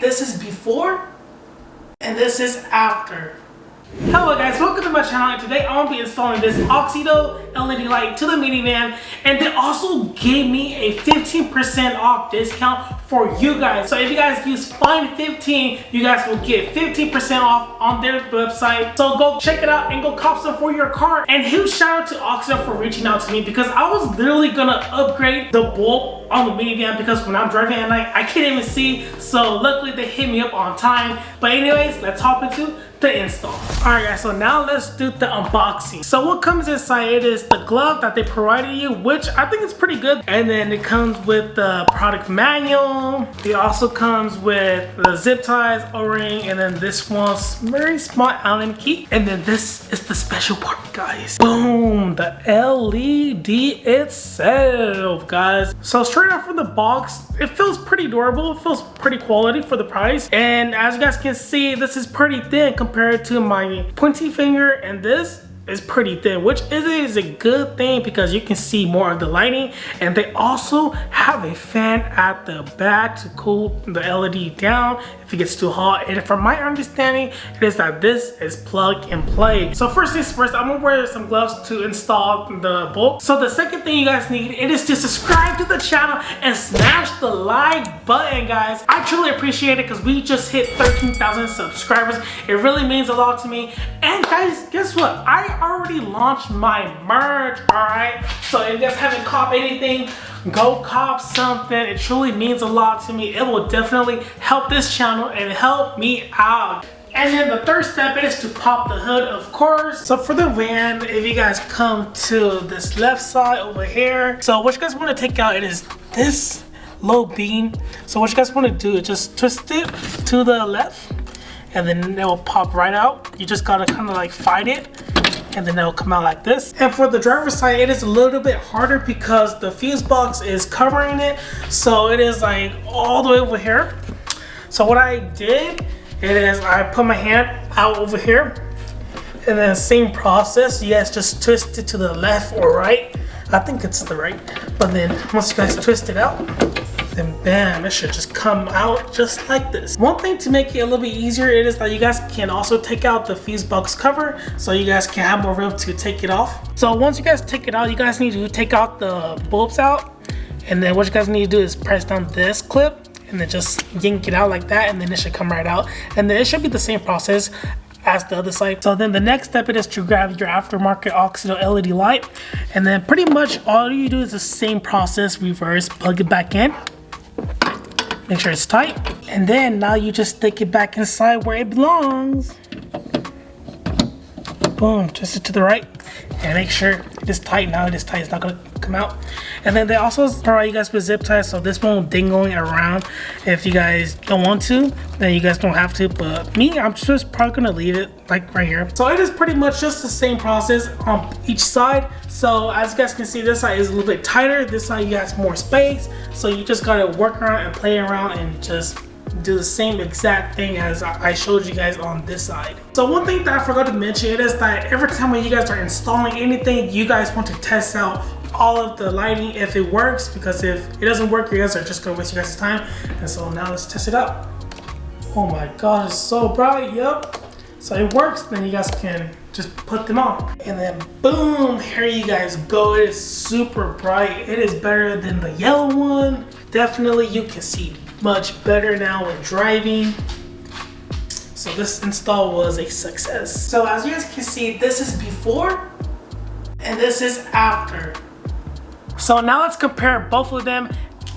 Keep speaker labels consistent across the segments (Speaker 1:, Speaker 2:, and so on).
Speaker 1: This is before and this is after. Hello guys, welcome to my channel. Today I'm going to be installing this Auxito LED light to the minivan, and they also gave me a 15% off discount for you guys. So if you guys use FIND15, you guys will get 15% off on their website. So go check it out and go cop some for your car. And huge shout out to Auxito for reaching out to me, because I was literally gonna upgrade the bulb on the minivan because when I'm driving at night I can't even see. So luckily they hit me up on time. But anyways, let's hop into the install. Alright guys, so now let's do the unboxing. So what comes inside it is the glove that they provided you, which I think is pretty good. And then it comes with the product manual. It also comes with the zip ties, O-ring, and then this one's very small Allen key. And then this is the special part, guys. Boom, the LED itself, guys. So straight out from the box, it feels pretty durable. It feels pretty quality for the price. And as you guys can see, this is pretty thin compared to my pointy finger, and this is pretty thin, which is a good thing because you can see more of the lighting. And they also have a fan at the back to cool the LED down if it gets too hot. And from my understanding, it is that this is plug and play. So first things first, I'm gonna wear some gloves to install the bulb. So the second thing you guys need, it is to subscribe to the channel and smash the like button, guys. I truly appreciate it because we just hit 13,000 subscribers. It really means a lot to me. And guys, guess what? I already launched my merch, alright? So if you guys haven't copped anything, go cop something. It truly means a lot to me. It will definitely help this channel and help me out. And then the third step is to pop the hood, of course. So for the van, if you guys come to this left side over here, so what you guys want to take out, it is this low beam. So what you guys want to do is just twist it to the left, and then it will pop right out. You just gotta kind of like fight it, and then it'll come out like this. And for the driver's side, it is a little bit harder because the fuse box is covering it. So it is like all the way over here. So what I did is I put my hand out over here, and then same process. You guys just twist it to the left or right. I think it's the right. But then once you guys twist it out, then bam, it should just come out just like this. One thing to make it a little bit easier, it is that you guys can also take out the fuse box cover, so you guys can have more room to take it off. So once you guys take it out, you guys need to take out the bulbs out, and then what you guys need to do is press down this clip and then just yank it out like that, and then it should come right out. And then it should be the same process as the other side. So then the next step is to grab your aftermarket Auxito LED light, and then pretty much all you do is the same process, reverse, plug it back in. Make sure it's tight, and then now you just stick it back inside where it belongs. Boom, twist it to the right, and make sure it is tight. Now it is tight, it's not gonna come out. And then they also provide you guys with zip ties, so this won't dingling around. If you guys don't want to, then you guys don't have to, but me, I'm just probably gonna leave it like right here. So it is pretty much just the same process on each side. So as you guys can see, this side is a little bit tighter, this side you got more space. So you just gotta work around and play around and just do the same exact thing as I showed you guys on this side. So one thing that I forgot to mention, it is that every time when you guys are installing anything, you guys want to test out all of the lighting if it works, because if it doesn't work, you guys are just gonna waste your guys' time. And so now let's test it out. Oh my god, it's so bright. Yep. So it works, then you guys can just put them on. And then boom, here you guys go. It is super bright. It is better than the yellow one. Definitely you can see much better now when driving. So this install was a success. So as you guys can see, this is before and this is after. So now let's compare both of them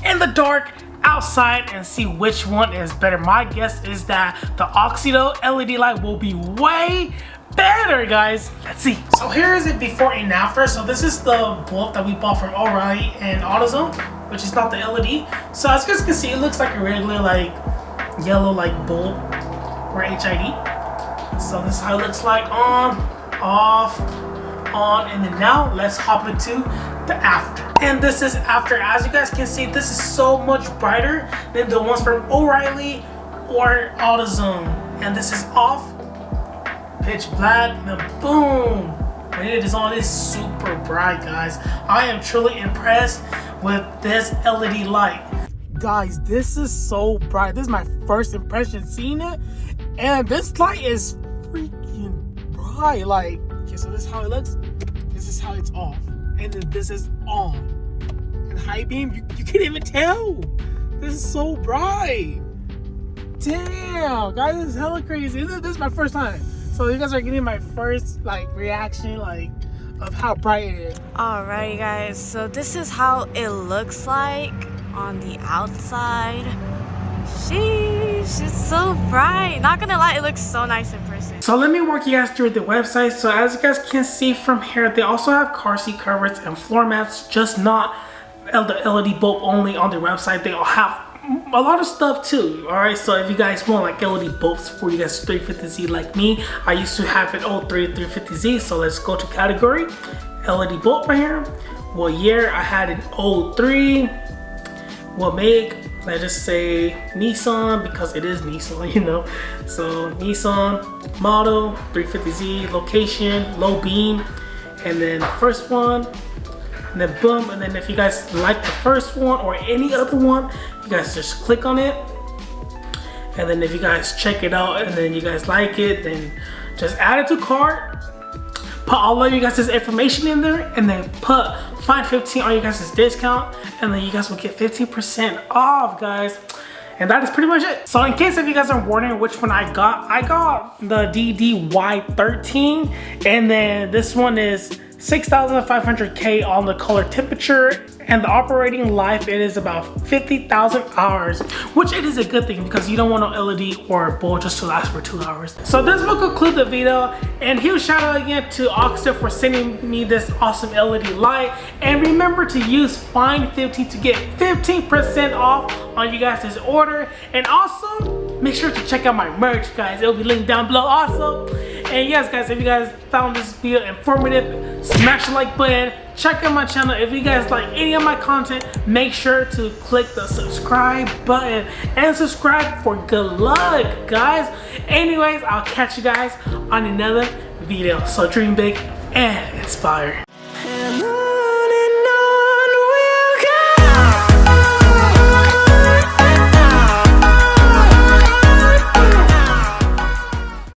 Speaker 1: in the dark outside and see which one is better. My guess is that the Auxito LED light will be way better, guys. Let's see. So here is it before and after. So this is the bulb that we bought from O'Reilly and AutoZone, which is not the LED. So as you guys can see, it looks like a regular like yellow like bulb or HID. So this is how it looks like on, off, on, and then now let's hop into the after. And this is after. As you guys can see, this is so much brighter than the ones from O'Reilly or AutoZone. And this is off, pitch black, and then boom, when it is on, it's super bright, guys. I am truly impressed with this LED light. Guys, this is so bright. This is my first impression seeing it, and this light is freaking bright. Like, okay, so this is how it looks. This is how it's off, and then this is on. And high beam, you can't even tell. This is so bright. Damn, guys, this is hella crazy. This is my first time, so you guys are getting my first like reaction, like of how bright it is.
Speaker 2: Alrighty, guys. So this is how it looks like on the outside. Sheesh, it's so bright. Not gonna lie, it looks so nice in person.
Speaker 1: So let me walk you guys through the website. So as you guys can see from here, they also have car seat covers and floor mats, just not the LED bulb only on their website. They all have a lot of stuff too. All right, so if you guys want like LED bulbs for you guys 350Z like me, I used to have an 03 350Z. So let's go to category, LED bulb right here. What year? I had an 03. What make? Let's just say Nissan, because it is Nissan, you know. So Nissan model, 350Z, location, low beam, and then the first one, and then boom. And then if you guys like the first one or any other one, you guys just click on it. And then if you guys check it out and then you guys like it, then just add it to cart. Put all of you guys' information in there, and then put find 15 on you guys' discount, and then you guys will get 15% off, guys. And that is pretty much it. So in case if you guys are wondering which one I got the DDY13, and then this one is 6,500K on the color temperature, and the operating life, it is about 50,000 hours, which it is a good thing because you don't want an LED or a bulb just to last for 2 hours. So this will conclude the video, and huge shout out again to Auxito for sending me this awesome LED light. And remember to use Find15 to get 15% off on you guys' order. And also make sure to check out my merch, guys. It will be linked down below also. And yes, guys, if you guys found this video informative, smash the like button. Check out my channel. If you guys like any of my content, make sure to click the subscribe button and subscribe for good luck, guys. Anyways, I'll catch you guys on another video. So dream big and inspire.